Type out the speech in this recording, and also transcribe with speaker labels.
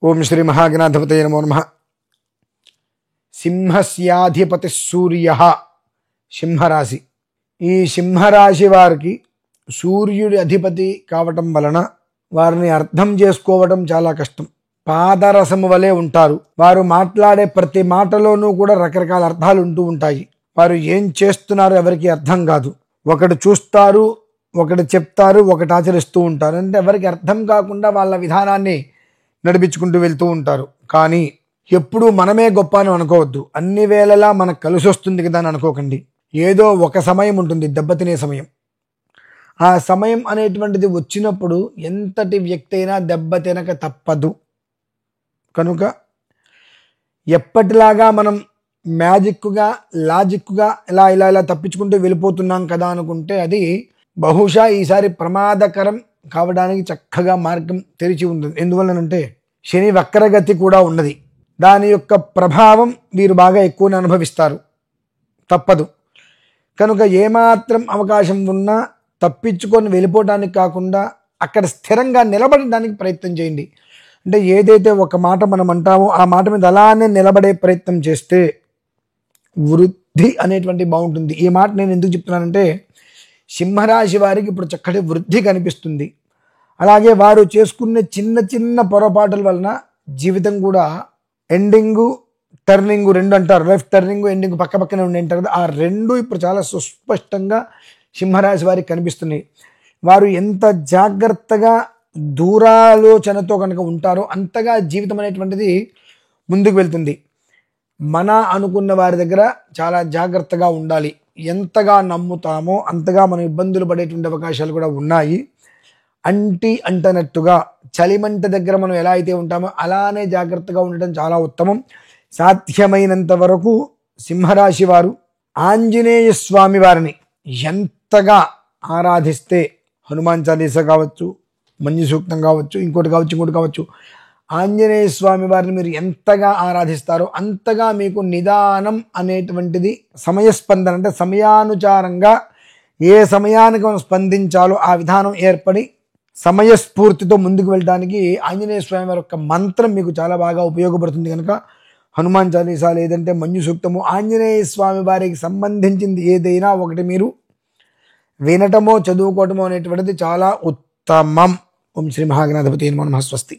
Speaker 1: ఓం శ్రీ మహాగణాధిపతయే నమో నమః. సింహస్యాధిపతి సూర్య, సింహరాశి. ఈ సింహరాశి వారికి సూర్యుడి అధిపతి కావటం వలన వారిని అర్థం చేసుకోవడం చాలా కష్టం. పాదరసము వలె ఉంటారు. వారు మాట్లాడే ప్రతి మాటలోనూ కూడా రకరకాల అర్థాలు ఉంటూ ఉంటాయి. వారు ఏం చేస్తున్నారో ఎవరికి అర్థం కాదు. ఒకటి చూస్తారు, ఒకటి చెప్తారు, ఒకటి ఆచరిస్తూ ఉంటారు. అంటే ఎవరికి అర్థం కాకుండా వాళ్ళ విధానాన్ని నడిపించుకుంటూ వెళ్తూ ఉంటారు. కానీ ఎప్పుడూ మనమే గొప్ప అని అనుకోవద్దు. అన్ని వేళలా మనకు కలిసి వస్తుంది కదా అని అనుకోకండి. ఏదో ఒక సమయం ఉంటుంది, దెబ్బతినే సమయం. ఆ సమయం అనేటువంటిది వచ్చినప్పుడు ఎంతటి వ్యక్తి అయినా దెబ్బతినక తప్పదు. కనుక ఎప్పటిలాగా మనం మ్యాజిక్గా లాజిక్గా ఇలా ఇలా ఇలా తప్పించుకుంటూ వెళ్ళిపోతున్నాం కదా అనుకుంటే అది బహుశా ఈసారి ప్రమాదకరం కావడానికి చక్కగా మార్గం తెరిచి ఉంటుంది. ఎందువల్లనంటే శని వక్రగతి కూడా ఉన్నది. దాని యొక్క ప్రభావం వీరు బాగా ఎక్కువనే అనుభవిస్తారు. తప్పదు. కనుక ఏమాత్రం అవకాశం ఉన్నా తప్పించుకొని వెళ్ళిపోవడానికి కాకుండా అక్కడ స్థిరంగా నిలబడడానికి ప్రయత్నం చేయండి. అంటే ఏదైతే ఒక మాట మనం అంటామో ఆ మాట మీద అలానే నిలబడే ప్రయత్నం చేస్తే వృద్ధి అనేటువంటి బాగుంటుంది. ఈ మాట నేను ఎందుకు చెప్తున్నానంటే సింహరాశి వారికి ఇప్పుడు చక్కటి వృద్ధి కనిపిస్తుంది. అలాగే వారు చేసుకునే చిన్న చిన్న పొరపాటుల వలన జీవితం కూడా ఎండింగు టర్నింగ్ రెండు అంటారు. లెఫ్ట్ టర్నింగ్ ఎండింగ్ పక్క పక్కనే ఉండి అంటారు కదా, ఆ రెండు ఇప్పుడు చాలా సుస్పష్టంగా సింహరాశి వారికి కనిపిస్తున్నాయి. వారు ఎంత జాగ్రత్తగా దూరాలోచనతో కనుక ఉంటారో అంతగా జీవితం అనేటువంటిది ముందుకు వెళ్తుంది. మన అనుకున్న వారి దగ్గర చాలా జాగ్రత్తగా ఉండాలి. ఎంతగా నమ్ముతామో అంతగా మనం ఇబ్బందులు పడేటువంటి అవకాశాలు కూడా ఉన్నాయి. అంటనట్టుగా చలిమంట దగ్గర మనం ఎలా అయితే ఉంటామో అలానే జాగ్రత్తగా ఉండటం చాలా ఉత్తమం. సాధ్యమైనంత వరకు సింహరాశి వారు ఆంజనేయ స్వామి వారిని ఎంతగా ఆరాధిస్తే, హనుమాన్ చాలీసా కావచ్చు, మంజు సూక్తం కావచ్చు, ఇంకోటి కావచ్చు, ఆంజనేయ స్వామి వారిని మీరు ఎంతగా ఆరాధిస్తారో అంతగా మీకు నిదానం అనేటువంటిది సమయస్పందన అంటే సమయానుసారంగా ఏ సమయానికి మనం స్పందించాలో ఆ విధానం ఏర్పడి సమయస్ఫూర్తితో ముందుకు వెళ్ళడానికి ఆంజనేయ స్వామి వారి యొక్క మంత్రం మీకు చాలా బాగా ఉపయోగపడుతుంది. కనుక హనుమాన్ చాలీసా లేదంటే మంజు సూక్తము, ఆంజనేయ స్వామి వారికి సంబంధించింది ఏదైనా ఒకటి మీరు వినటమో చదువుకోవటమో అనేటువంటిది చాలా ఉత్తమం. ఓం శ్రీ మహాగణాధిపతయే నమః. స్వస్తి.